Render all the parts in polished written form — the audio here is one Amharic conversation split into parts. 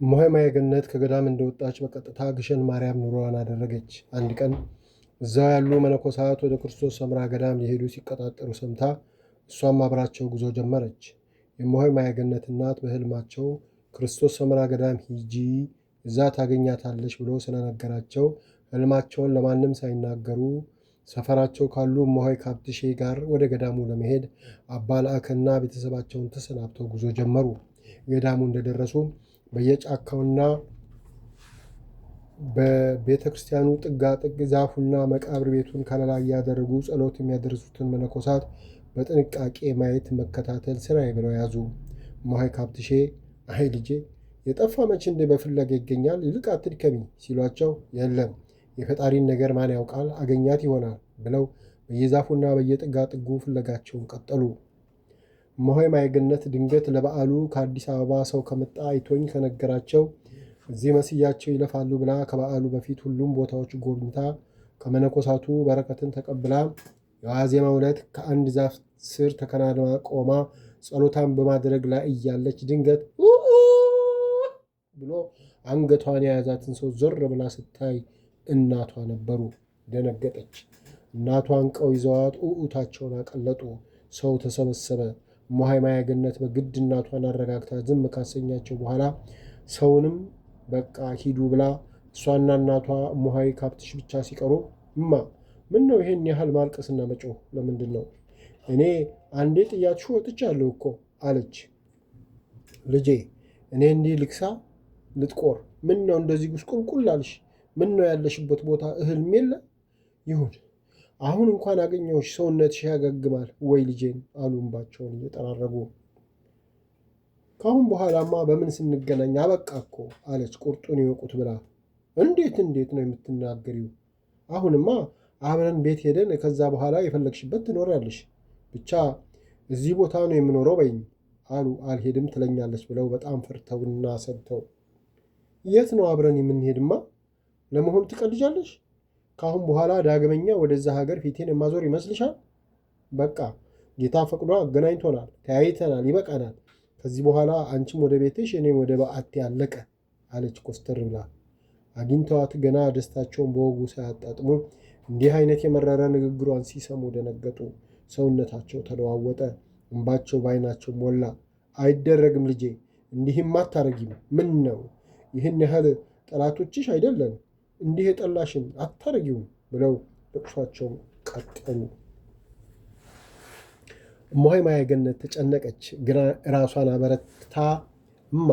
እማሆይ ማየገነት ከገዳም እንደወጣች በቀጥታ ግሸን ማርያም ኑሮዋን አደረገች። አንድ ቀን እዛው ያሉ መነኮሳት ወደ ክርስቶስ ሰምራ ገዳም ሊሄዱ ሲቀጣጠሩ ሰምታ እሷም አብራቸው ጉዞ ጀመረች። የእማሆይ ማየገነት እናት በሕልማቸው ክርስቶስ ሰምራ ገዳም ሂጂ እዛ ታገኛታለች ብሎ ስለነገራቸው ሕልማቸውን ለማንም ሳይናገሩ ሰፈራቸው ካሉ እማሆይ ካብትሼ ጋር ወደ ገዳሙ ለመሄድ አባ ለአከና ቤተሰባቸውን ተሰናብተው ጉዞ ጀመሩ። ገዳሙ እንደደረሱ በየጫካውና በቤተ ክርስቲያኑ ጥጋጥግ ዛፉና መቃብር ቤቱን ከለላ እያደረጉ ጸሎት የሚያደርሱትን መነኮሳት በጥንቃቄ ማየት መከታተል ስራዬ ብለው ያዙ። እማሆይ ካብትሼ አይ ልጄ የጠፋ መቼ እንደ በፍለጋ ይገኛል፣ ይልቅ አትድከሚ ሲሏቸው የለም የፈጣሪን ነገር ማን ያውቃል አገኛት ይሆናል ብለው በየዛፉና በየጥጋጥጉ ፍለጋቸውን ቀጠሉ። እማሆይ ማየገነት ድንገት ለበዓሉ ከአዲስ አበባ ሰው ከመጣ አይቶኝ ከነገራቸው እዚህ መስያቸው ይለፋሉ ብላ ከበዓሉ በፊት ሁሉም ቦታዎች ጎብኝታ ከመነኮሳቱ በረከትን ተቀብላ የዋዜማ ዕለት ከአንድ ዛፍ ስር ተከናንባ ቆማ ጸሎታን በማድረግ ላይ እያለች ድንገት ብሎ አንገቷን የያዛትን ሰው ዞር ብላ ስታይ እናቷ ነበሩ። ደነገጠች። እናቷን ቀው ይዘዋት ኡኡታቸውን አቀለጡ። ሰው ተሰበሰበ። እማሆይ ማየገነት በግድ እናቷን አረጋግታ ዝም ካሰኛቸው በኋላ ሰውንም በቃ ሂዱ ብላ እሷና እናቷ እማሆይ ካብትሽ ብቻ ሲቀሩ እማ ምን ነው ይሄን ያህል ማልቀስና መጮህ ለምንድን ነው? እኔ አንዴ ጥያችሁ ወጥቻለሁ እኮ አለች። ልጄ እኔ እንዲህ ልክሳ ልጥቆር ምን ነው እንደዚህ ጉስቁልቁል አልሽ? ምን ነው ያለሽበት ቦታ እህልም የለ? ይሁን አሁን እንኳን አገኘሁሽ ሰውነትሽ ያገግማል ወይ ልጄን አሉ እንባቸውን እየጠራረጉ። ካሁን በኋላማ በምን ስንገናኝ አበቃ እኮ አለች ቁርጡን ይወቁት ብላ። እንዴት ነው የምትናገሪው? አሁንማ አብረን ቤት ሄደን ከዛ በኋላ የፈለግሽበት ትኖሪያለሽ። ብቻ እዚህ ቦታ ነው የምኖረው በይኝ አሉ። አልሄድም ትለኛለች ብለው በጣም ፈርተውና ሰግተው። የት ነው አብረን የምንሄድማ? ለመሆኑ ትቀልጃለሽ? ከአሁን በኋላ ዳግመኛ ወደዛ ሀገር ፊቴን የማዞር ይመስልሻል? በቃ ጌታ ፈቅዶ አገናኝቶናል፣ ተያይተናል፣ ይበቃናል። ከዚህ በኋላ አንቺም ወደ ቤትሽ እኔም ወደ በዓቴ አለቀ አለች ኮስተር ብላ። አግኝተዋት ገና ደስታቸውን በወጉ ሳያጣጥሙ እንዲህ አይነት የመረረ ንግግሯን ሲሰሙ ደነገጡ። ሰውነታቸው ተለዋወጠ። እንባቸው በዓይናቸው ሞላ። አይደረግም ልጄ፣ እንዲህም አታረጊም። ምን ነው ይህን ያህል ጠላቶችሽ አይደለን? እንዲህ የጠላሽን አታረጊውም ብለው ልቅሷቸውን ቀጠሉ። እማሆይ ማየገነት ተጨነቀች፣ ግና ራሷን አበረታ እማ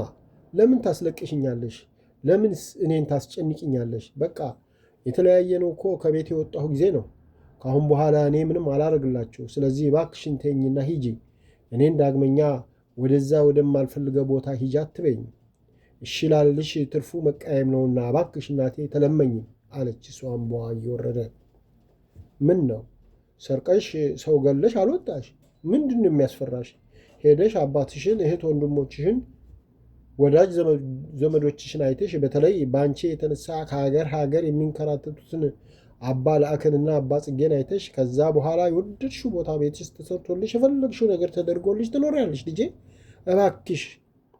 ለምን ታስለቅሽኛለሽ? ለምንስ እኔን ታስጨንቅኛለሽ? በቃ የተለያየ ነው እኮ ከቤት የወጣሁ ጊዜ ነው። ከአሁን በኋላ እኔ ምንም አላረግላችሁ። ስለዚህ እባክሽን ተይኝና ሂጂ። እኔን ዳግመኛ ወደዛ ወደማልፈልገው ቦታ ሂጂ አትበይኝ። እሺ ላልልሽ ትርፉ መቃየም ነውና እባክሽ እናቴ ተለመኝ አለች እሷ እንባዋ እየወረደ። ምን ነው ሰርቀሽ ሰው ገለሽ አልወጣሽ? ምንድን ነው የሚያስፈራሽ? ሄደሽ አባትሽን፣ እህት ወንድሞችሽን፣ ወዳጅ ዘመዶችሽን አይተሽ በተለይ በአንቺ የተነሳ ከሀገር ሀገር የሚንከራተቱትን አባ ለአክንና አባ ጽጌን አይተሽ ከዛ በኋላ የወደድሽው ቦታ ቤትሽ ተሰርቶልሽ የፈለግሽው ነገር ተደርጎልሽ ትኖሪያለሽ። ልጄ እባክሽ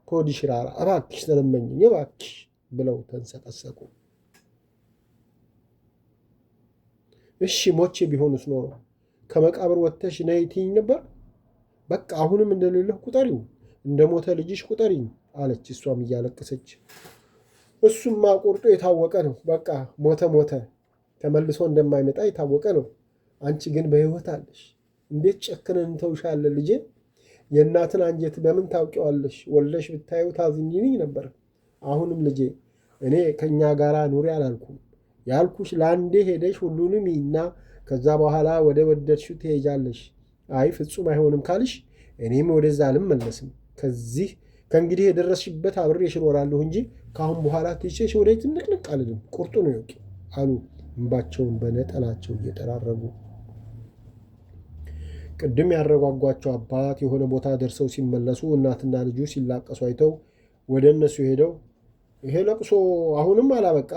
ከወዲሽ ራራ፣ እባክሽ ተለመኝኝ፣ እባክሽ ብለው ተንሰቀሰቁ። እሺ ሞቼ ቢሆንስ ኖሮ ከመቃብር ወጥተሽ ነይ ትይኝ ነበር? በቃ አሁንም እንደሌለህ ቁጠሪው፣ እንደ ሞተ ልጅሽ ቁጠሪኝ አለች እሷም እያለቀሰች። እሱማ ቁርጡ የታወቀ ነው። በቃ ሞተ፣ ተመልሶ እንደማይመጣ የታወቀ ነው። አንቺ ግን በሕይወት አለሽ። እንዴት ጨክነን እንተውሻለን ልጄ? የእናትን አንጀት በምን ታውቂዋለሽ? ወለሽ ብታዩ ታዝኝልኝ ነበር። አሁንም ልጄ እኔ ከእኛ ጋር ኑሪ አላልኩም። ያልኩሽ ለአንዴ ሄደሽ ሁሉንም ይና ከዛ በኋላ ወደ ወደድሽው ትሄጃለሽ። አይ ፍጹም አይሆንም ካልሽ እኔም ወደዛ አልመለስም። ከእንግዲህ የደረስሽበት አብሬሽ እኖራለሁ እንጂ ከአሁን በኋላ ትቼሽ ወዴትም ንቅንቅ አልልም። ቁርጡ ነው ይወቂ አሉ እንባቸውን በነጠላቸው እየጠራረጉ። ቅድም ያረጓጓቸው አባት የሆነ ቦታ ደርሰው ሲመለሱ እናትና ልጁ ሲላቀሱ አይተው ወደ እነሱ ሄደው ይሄ ለቅሶ አሁንም አላበቃ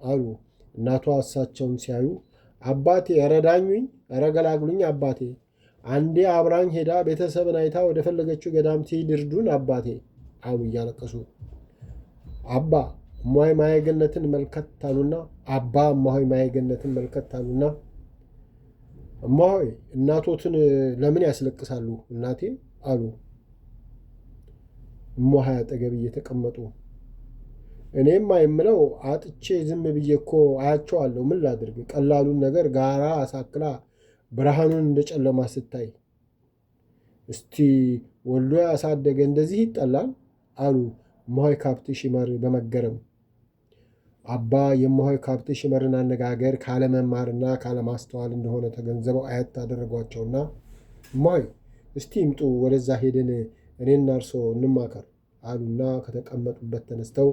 አሉ። እናቷ እሳቸውን ሲያዩ አባቴ ረዳኙኝ፣ ረገላግሉኝ አባቴ፣ አንዴ አብራኝ ሄዳ ቤተሰብን አይታ ወደ ፈለገችው ገዳም ትሂድ እርዱን አባቴ አሉ እያለቀሱ። አባ እማሆይ ማየገነትን መልከት አሉና እማሆይ እናቶትን ለምን ያስለቅሳሉ እናቴ አሉ። እማሆይ አጠገብ እየተቀመጡ እኔም የምለው አጥቼ ዝም ብዬ እኮ አያቸዋለሁ። ምን ላድርግ? ቀላሉን ነገር ጋራ አሳክላ ብርሃኑን እንደ ጨለማ ስታይ እስቲ ወልዶ ያሳደገ እንደዚህ ይጠላል አሉ እማሆይ ካብት ሽመር በመገረም። አባ የእማሆይ ካብት ሽመርን አነጋገር ካለመማርና ካለማስተዋል እንደሆነ ተገንዘበው አየት አደረጓቸውና እማሆይ እስቲ ይምጡ፣ ወደዛ ሄደን እኔና እርሶ እንማከር አሉና ከተቀመጡበት ተነስተው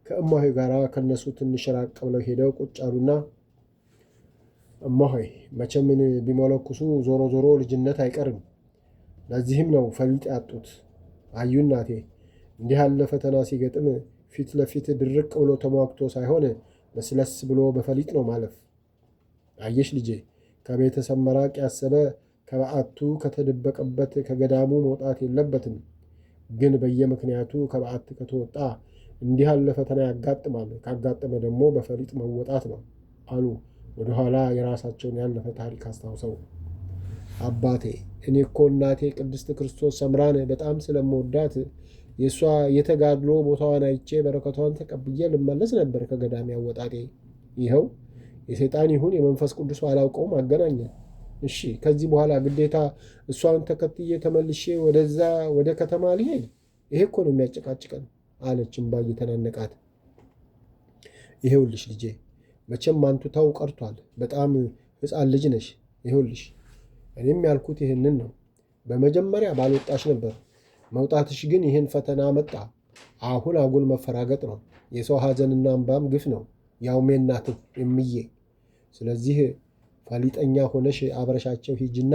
ከእማሆይ ጋር ከነሱ ትንሽ ራቅ ብለው ሄደው ቁጭ አሉና እማሆይ መቼምን ቢሞለኩሱ ዞሮ ዞሮ ልጅነት አይቀርም። ለዚህም ነው ፈሊጥ ያጡት። አዩ እናቴ፣ እንዲህ ያለ ፈተና ሲገጥም ፊት ለፊት ድርቅ ብሎ ተሟግቶ ሳይሆን ለስለስ ብሎ በፈሊጥ ነው ማለፍ። አየሽ ልጄ፣ ከቤተሰብ መራቅ ያሰበ ከበዓቱ ከተደበቀበት ከገዳሙ መውጣት የለበትም። ግን በየምክንያቱ ከበዓት ከተወጣ እንዲህ ያለ ፈተና ያጋጥማል። ካጋጠመ ደግሞ በፈሊጥ መወጣት ነው አሉ ወደኋላ የራሳቸውን ያለፈ ታሪክ አስታውሰው። አባቴ እኔ እኮ እናቴ ቅድስት ክርስቶስ ሰምራን በጣም ስለምወዳት የእሷ የተጋድሎ ቦታዋን አይቼ በረከቷን ተቀብዬ ልመለስ ነበር ከገዳሚ አወጣጤ። ይኸው የሰይጣን ይሁን የመንፈስ ቅዱስ አላውቀውም አገናኘን። እሺ ከዚህ በኋላ ግዴታ እሷን ተከትዬ ተመልሼ ወደዛ ወደ ከተማ ሊሄድ? ይሄ እኮ ነው የሚያጨቃጭቀን አለች እምባ እየተናነቃት። ይሄውልሽ ልጄ መቼም አንቱታው ቀርቷል። በጣም ሕፃን ልጅ ነሽ። ይሄውልሽ እኔም ያልኩት ይህንን ነው። በመጀመሪያ ባልወጣሽ ነበር። መውጣትሽ ግን ይህን ፈተና መጣ። አሁን አጉል መፈራገጥ ነው። የሰው ሐዘንና እንባም ግፍ ነው፣ ያውም የእናትህ እምዬ። ስለዚህ ፈሊጠኛ ሆነሽ አብረሻቸው ሂጅና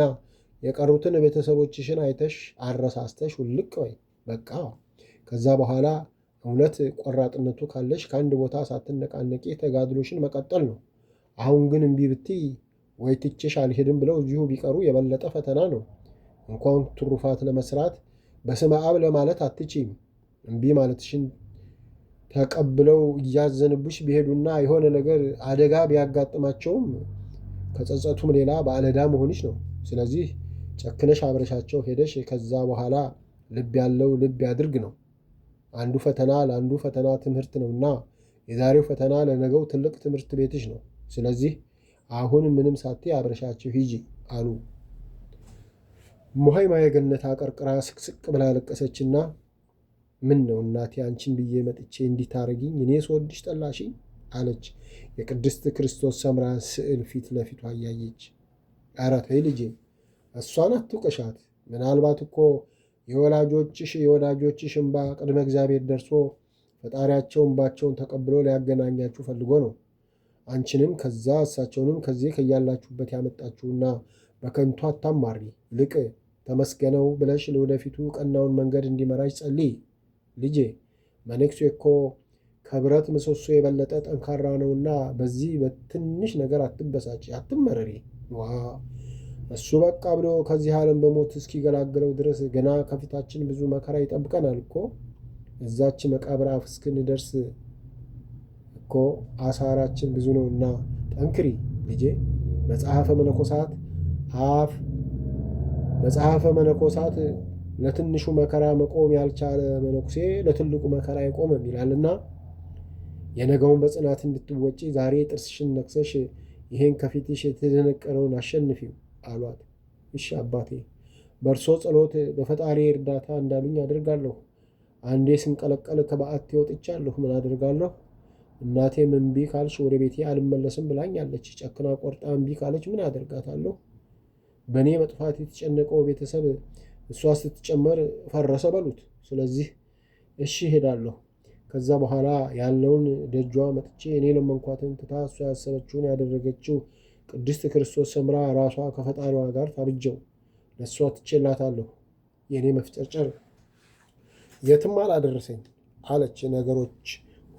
የቀሩትን ቤተሰቦችሽን አይተሽ አረሳስተሽ ውልቅ ወይ በቃ። ከዛ በኋላ እውነት ቆራጥነቱ ካለሽ ከአንድ ቦታ ሳትነቃነቂ ተጋድሎሽን መቀጠል ነው። አሁን ግን እምቢ ብትይ ወይ ትቼሽ አልሄድም ብለው እዚሁ ቢቀሩ የበለጠ ፈተና ነው። እንኳን ትሩፋት ለመስራት በስመ አብ ለማለት አትችይም። እምቢ ማለትሽን ተቀብለው እያዘንቡሽ ቢሄዱና የሆነ ነገር አደጋ ቢያጋጥማቸውም ከጸጸቱም ሌላ ባለዕዳ መሆንሽ ነው። ስለዚህ ጨክነሽ አብረሻቸው ሄደሽ ከዛ በኋላ ልብ ያለው ልብ ያድርግ ነው። አንዱ ፈተና ለአንዱ ፈተና ትምህርት ነውና የዛሬው ፈተና ለነገው ትልቅ ትምህርት ቤትሽ ነው። ስለዚህ አሁን ምንም ሳትይ አብረሻቸው ሂጂ አሉ። እማሆይ ማየገነት አቀርቅራ ስቅስቅ ብላ ለቀሰችና ምን ነው እናቴ አንቺን ብዬ መጥቼ እንዲህ ታረጊኝ? እኔ ስወድሽ ጠላሽኝ አለች። የቅድስት ክርስቶስ ሰምራ ስዕል ፊት ለፊቷ እያየች ኧረ ተይ ልጄ እሷን አትውቀሻት። ምናልባት እኮ የወላጆችሽ እንባ ቅድመ እግዚአብሔር ደርሶ ፈጣሪያቸው እንባቸውን ተቀብሎ ሊያገናኛችሁ ፈልጎ ነው። አንቺንም ከዛ እሳቸውንም ከዚህ ከያላችሁበት ያመጣችሁና በከንቱ አታማሪ። ይልቅ ተመስገነው ብለሽ ለወደፊቱ ቀናውን መንገድ እንዲመራሽ ጸልይ። ልጄ መነኩሴ እኮ ከብረት ምሰሶ የበለጠ ጠንካራ ነውና በዚህ በትንሽ ነገር አትበሳጭ፣ አትመረሪ። እሱ በቃ ብሎ ከዚህ ዓለም በሞት እስኪገላግለው ድረስ ገና ከፊታችን ብዙ መከራ ይጠብቀናል እኮ። እዛች መቃብር አፍ እስክንደርስ እኮ አሳራችን ብዙ ነውና ጠንክሪ ልጄ። መጽሐፈ መነኮሳት ለትንሹ መከራ መቆም ያልቻለ መነኩሴ ለትልቁ መከራ አይቆምም ይላልና የነገውን በጽናት እንድትወጪ ዛሬ ጥርስሽን ነክሰሽ ይሄን ከፊትሽ የተደነቀረውን አሸንፊው አሏት። እሺ አባቴ፣ በእርሶ ጸሎት በፈጣሪ እርዳታ እንዳሉኝ አድርጋለሁ። አንዴ ስንቀለቀል ከበዓቴ ወጥቻለሁ። ምን አድርጋለሁ? እናቴም እምቢ ካልሽ ወደ ቤቴ አልመለስም ብላኛለች። ጨክና ቆርጣ እምቢ ካለች ምን አደርጋታለሁ? በእኔ መጥፋት የተጨነቀው ቤተሰብ እሷ ስትጨመር ፈረሰ በሉት። ስለዚህ እሺ ሄዳለሁ። ከዛ በኋላ ያለውን ደጇ መጥቼ እኔ ለመንኳትን ትታ እሷ ያሰበችውን ያደረገችው ቅድስት ክርስቶስ ሰምራ ራሷ ከፈጣሪዋ ጋር ታብጀው ለእሷ ትቼላታለሁ። የእኔ መፍጨርጨር የትም አላደረሰኝ አለች። ነገሮች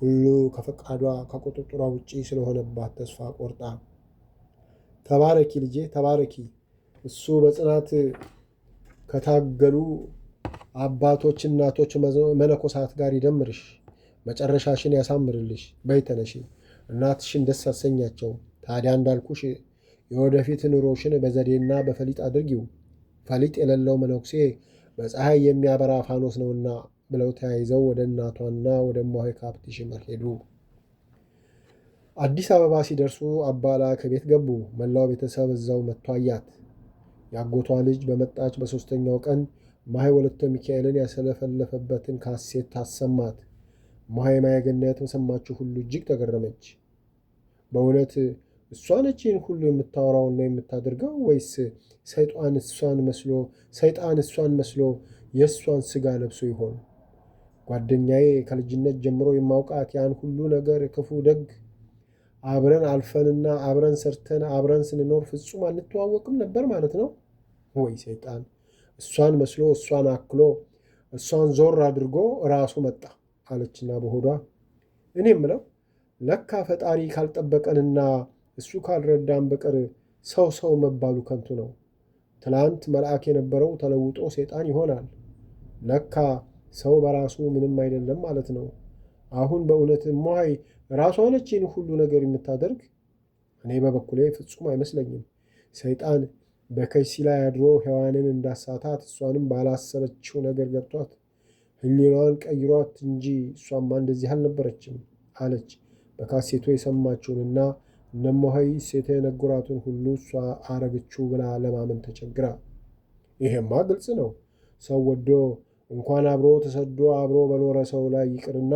ሁሉ ከፈቃዷ ከቁጥጥሯ ውጪ ስለሆነባት ተስፋ ቆርጣ። ተባረኪ ልጄ ተባረኪ። እሱ በጽናት ከታገሉ አባቶች እናቶች መነኮሳት ጋር ይደምርሽ። መጨረሻሽን ያሳምርልሽ። በይ ተነሺ፣ እናትሽን ደስ አሰኛቸው። ታዲያ እንዳልኩሽ የወደፊት ኑሮሽን በዘዴና በፈሊጥ አድርጊው። ፈሊጥ የሌለው መነኩሴ በፀሐይ የሚያበራ ፋኖስ ነውና ብለው ተያይዘው ወደ እናቷና ወደ እማሆይ ከሀብትሽ ሄዱ። አዲስ አበባ ሲደርሱ አባላ ከቤት ገቡ። መላው ቤተሰብ እዛው መጥቶ አያት። የአጎቷ ልጅ በመጣች በሦስተኛው ቀን እማሆይ ወለተ ሚካኤልን ያሰለፈለፈበትን ካሴት ታሰማት። እማሆይ ማየገነት በሰማችው ሁሉ እጅግ ተገረመች። በእውነት እሷ ነች ይህን ሁሉ የምታወራውና የምታደርገው ወይስ ሰይጣን እሷን መስሎ የእሷን ሥጋ ለብሶ ይሆን? ጓደኛዬ ከልጅነት ጀምሮ የማውቃት ያን ሁሉ ነገር ክፉ ደግ አብረን አልፈንና አብረን ሰርተን አብረን ስንኖር ፍጹም አንተዋወቅም ነበር ማለት ነው? ወይ ሰይጣን! እሷን መስሎ እሷን አክሎ እሷን ዞር አድርጎ ራሱ መጣ አለችና በሆዷ እኔ የምለው ለካ ፈጣሪ ካልጠበቀንና እሱ ካልረዳን በቀር ሰው መባሉ ከንቱ ነው። ትላንት መልአክ የነበረው ተለውጦ ሰይጣን ይሆናል። ለካ ሰው በራሱ ምንም አይደለም ማለት ነው። አሁን በእውነት እማሆይ ራሷ ነች ይህን ሁሉ ነገር የምታደርግ? እኔ በበኩሌ ፍጹም አይመስለኝም። ሰይጣን በከይሲ ላይ አድሮ ሔዋንን እንዳሳታት እሷንም ባላሰበችው ነገር ገብቷት ሕሊናዋን ቀይሯት እንጂ እሷማ እንደዚህ አልነበረችም አለች። በካሴቶ የሰማችውንና እነ እማሆይ ሴት የነገሯትን ሁሉ እሷ አረገችው ብላ ለማመን ተቸግራ። ይሄማ ግልጽ ነው። ሰው ወዶ እንኳን አብሮ ተሰዶ አብሮ በኖረ ሰው ላይ ይቅርና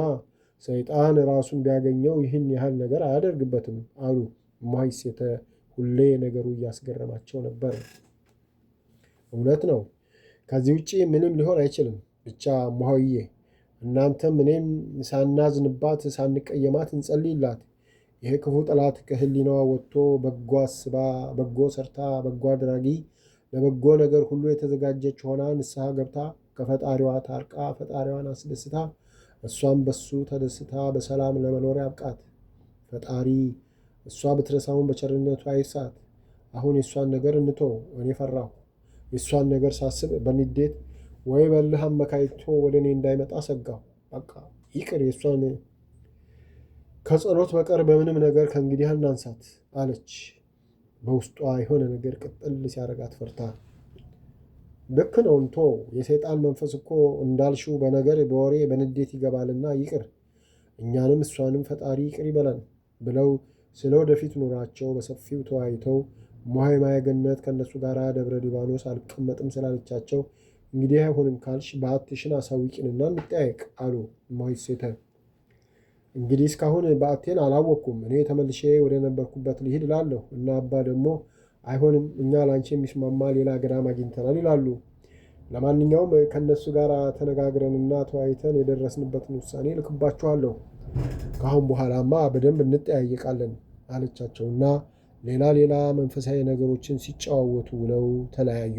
ሰይጣን ራሱን ቢያገኘው ይህን ያህል ነገር አያደርግበትም አሉ እማሆይ ሴተ። ሁሌ ነገሩ እያስገረማቸው ነበር። እውነት ነው። ከዚህ ውጭ ምንም ሊሆን አይችልም። ብቻ እማሆይዬ እናንተም እኔም ሳናዝንባት ሳንቀየማት እንጸልይላት። ይሄ ክፉ ጠላት ከሕሊናዋ ወጥቶ በጎ አስባ በጎ ሰርታ በጎ አድራጊ ለበጎ ነገር ሁሉ የተዘጋጀች ሆና ንስሐ ገብታ ከፈጣሪዋ ታርቃ ፈጣሪዋን አስደስታ እሷም በሱ ተደስታ በሰላም ለመኖር ያብቃት። ፈጣሪ እሷ ብትረሳውን በቸርነቱ አይርሳት። አሁን የእሷን ነገር እንተው። እኔ ፈራሁ። የእሷን ነገር ሳስብ በንዴት ወይ በልህ አመካይቶ ወደ እኔ እንዳይመጣ ሰጋሁ። በቃ ይቅር፣ የእሷን ከጸሎት በቀር በምንም ነገር ከእንግዲህ አናንሳት አለች። በውስጧ የሆነ ነገር ቅጥል ሲያረጋት ፈርታ። ልክ ነው እንቶ የሰይጣን መንፈስ እኮ እንዳልሽው በነገር በወሬ በንዴት ይገባልና ይቅር፣ እኛንም እሷንም ፈጣሪ ይቅር ይበላል ብለው ስለ ወደፊት ኑሯቸው በሰፊው ተወያይተው እማሆይ ማየገነት ከእነሱ ጋር ደብረ ሊባኖስ አልቀመጥም ስላለቻቸው እንግዲህ አይሆንም ካልሽ በዓትሽን አሳውቂንና እንጠያየቅ አሉ እማሆይ ሴተ። እንግዲህ እስካሁን በዓቴን አላወቅኩም። እኔ ተመልሼ ወደ ነበርኩበት ልሂድ እላለሁ እና አባ ደግሞ አይሆንም እኛ ላንቺ የሚስማማ ሌላ ገዳም አግኝተናል ይላሉ። ለማንኛውም ከእነሱ ጋር ተነጋግረንና ተወያይተን የደረስንበትን ውሳኔ ልክባችኋለሁ። ከአሁን በኋላማ በደንብ እንጠያየቃለን አለቻቸውና ሌላ መንፈሳዊ ነገሮችን ሲጨዋወቱ ውለው ተለያዩ።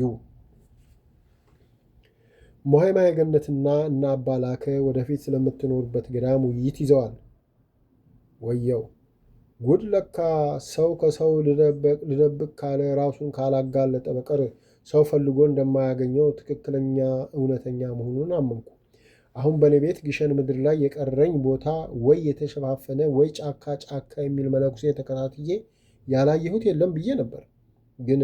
እማሆይ ማየገነትና እና አባ ላከ ወደፊት ስለምትኖሩበት ገዳም ውይይት ይዘዋል። ወየው ጉድ! ለካ ሰው ከሰው ልደብቅ ካለ ራሱን ካላጋለጠ በቀር ሰው ፈልጎ እንደማያገኘው ትክክለኛ እውነተኛ መሆኑን አመንኩ። አሁን በእኔ ቤት ግሸን ምድር ላይ የቀረኝ ቦታ ወይ የተሸፋፈነ ወይ ጫካ የሚል መነኩሴ ተከታትዬ ያላየሁት የለም ብዬ ነበር። ግን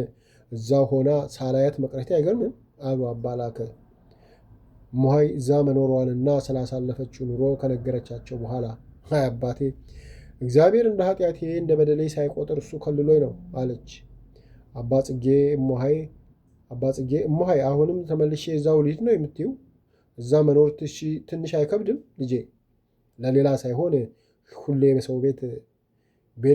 እዛው ሆና ሳላያት መቅረቴ አይገርምም አሉ አባ ላከ። እማሆይ እዛ መኖሯንና ስላሳለፈችው ኑሮ ከነገረቻቸው በኋላ አይ አባቴ፣ እግዚአብሔር እንደ ኃጢአቴ እንደ በደሌ ሳይቆጥር እሱ ከልሎኝ ነው አለች። አባ ጽጌ እማሆይ አሁንም ተመልሼ እዛው ልሂድ ነው የምትይው? እዛ መኖር ትንሽ አይከብድም ልጄ? ለሌላ ሳይሆን ሁሌ በሰው ቤት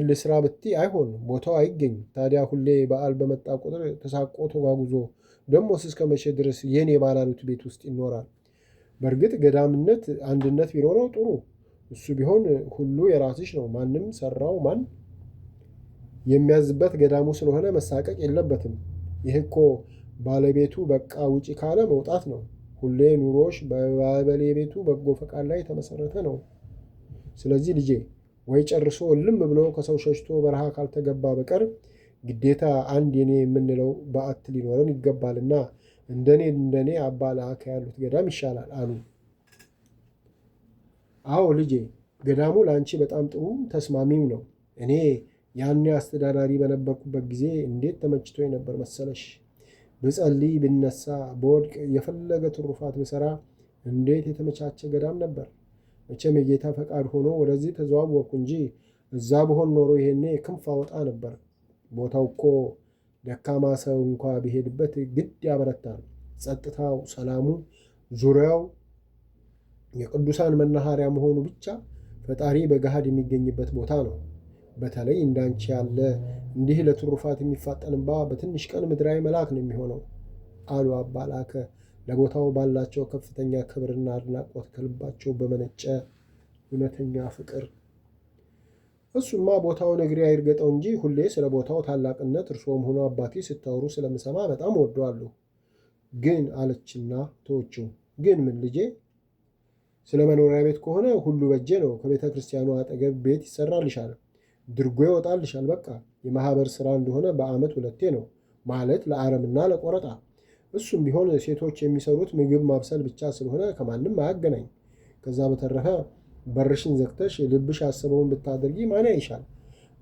ልስራ ብትይ አይሆን፣ ቦታው አይገኝ። ታዲያ ሁሌ በዓል በመጣ ቁጥር ተሳቆ ተጓጉዞ ደሞስ እስከ መቼ ድረስ የኔ ባላሉት ቤት ውስጥ ይኖራል? በእርግጥ ገዳምነት አንድነት ቢኖረው ጥሩ። እሱ ቢሆን ሁሉ የራስሽ ነው። ማንም ሰራው ማን የሚያዝበት ገዳሙ ስለሆነ መሳቀቅ የለበትም። ይህ እኮ ባለቤቱ በቃ ውጪ ካለ መውጣት ነው። ሁሌ ኑሮሽ በባለቤቱ በጎ ፈቃድ ላይ የተመሰረተ ነው። ስለዚህ ልጄ ወይ ጨርሶ እልም ብሎ ከሰው ሸሽቶ በረሃ ካልተገባ በቀር ግዴታ አንድ የኔ የምንለው በዓት ሊኖረን ይገባልና እንደኔ አባ ላከ ያሉት ገዳም ይሻላል አሉ። አዎ ልጄ፣ ገዳሙ ለአንቺ በጣም ጥሩ ተስማሚም ነው። እኔ ያኔ አስተዳዳሪ በነበርኩበት ጊዜ እንዴት ተመችቶኝ ነበር መሰለሽ። ብጸልይ፣ ብነሳ፣ በወድቅ የፈለገ ትሩፋት ብሰራ እንዴት የተመቻቸ ገዳም ነበር። መቼም የጌታ ፈቃድ ሆኖ ወደዚህ ተዘዋወርኩ እንጂ እዛ በሆን ኖሮ ይሄኔ ክንፍ አወጣ ነበር። ቦታው እኮ ደካማ ሰው እንኳ ቢሄድበት ግድ ያበረታል። ጸጥታው፣ ሰላሙ፣ ዙሪያው የቅዱሳን መናኸሪያ መሆኑ ብቻ ፈጣሪ በገሃድ የሚገኝበት ቦታ ነው። በተለይ እንዳንቺ ያለ እንዲህ ለትሩፋት የሚፋጠንባ በትንሽ ቀን ምድራዊ መልአክ ነው የሚሆነው አሉ አባ ላከ ለቦታው ባላቸው ከፍተኛ ክብርና አድናቆት ከልባቸው በመነጨ እውነተኛ ፍቅር። እሱማ ቦታውን እግሬ አይርገጠው እንጂ ሁሌ ስለ ቦታው ታላቅነት እርስዎም ሆኖ አባቴ ስታወሩ ስለምሰማ በጣም ወደዋለሁ። ግን አለችና ተወችው። ግን ምን ልጄ? ስለ መኖሪያ ቤት ከሆነ ሁሉ በጄ ነው። ከቤተ ክርስቲያኑ አጠገብ ቤት ይሰራልሻል፣ ድርጎ ይወጣልሻል። በቃ የማህበር ስራ እንደሆነ በዓመት 2 ነው ማለት ለአረምና ለቆረጣ። እሱም ቢሆን ሴቶች የሚሰሩት ምግብ ማብሰል ብቻ ስለሆነ ከማንም አያገናኝ። ከዛ በተረፈ በርሽን ዘግተሽ ልብሽ ያሰበውን ብታደርጊ ማን ያይሻል?